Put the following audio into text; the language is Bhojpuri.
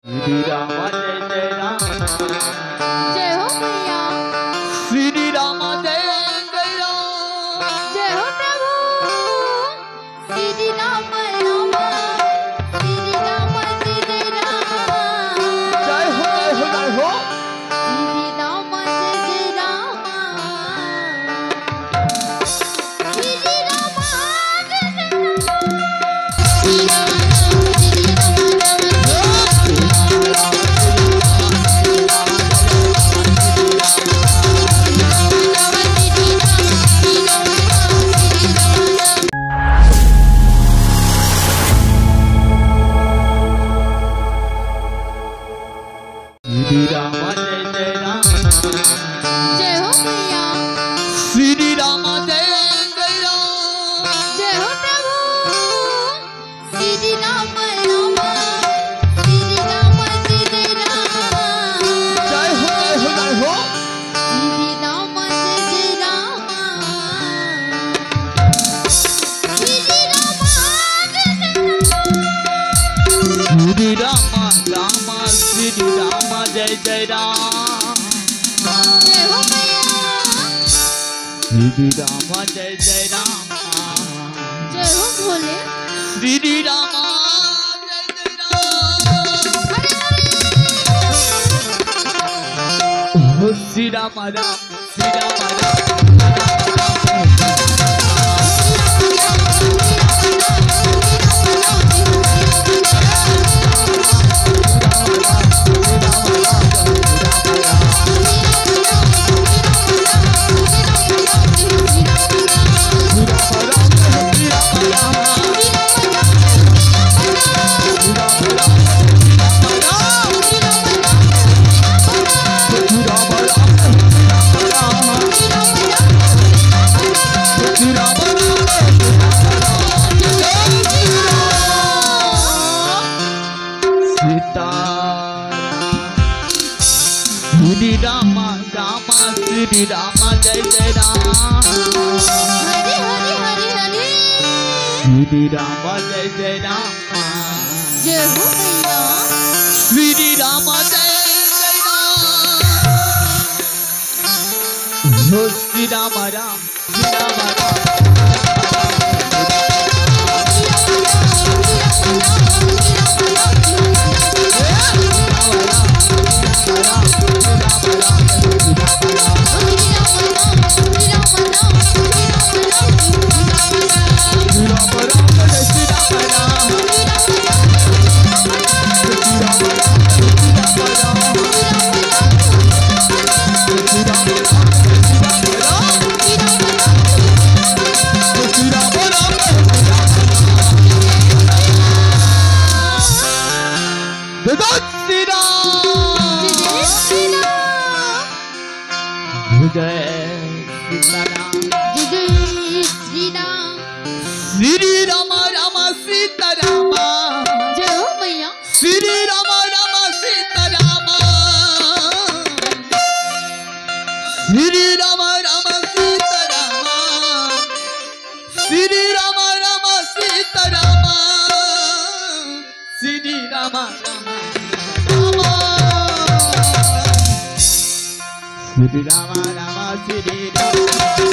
श्री राम जय जय राम जय हो मैया। श्री राम जय जय राम जय हो प्रभु। श्री राम राम श्री राम जय जय राम। जय हो जय हो जय हो श्री राम जय जय राम। श्री राम जय जय राम। श्री राम जय जय राम जय हो मैया। श्री राम जय जय राम जय हो प्रभु। श्री राम राम श्री राम जय जय राम। जय हो जय हो जय हो श्री राम जय जय राम। श्री राम जय जय राम। श्री राम राम श्री राम जय जय राम जय हो मैया। श्री राम जय जय राम जय हो भोले। श्री राम जय जय राम ओ श्री राम राम श्री राम राम श्री राम राम श्री राम जय जय राम हरि हरि हरि हरि। श्री राम जय जय राम जय हो मैया। श्री राम जय जय राम हो श्री राम राम श्री राम राम जय सीताराम जय श्री राम। श्री राम राम सीताराम जय हो मैया। श्री राम राम सीताराम श्री राम राम सीताराम श्री राम राम सीताराम श्री राम राम श्री राम राम श्री राम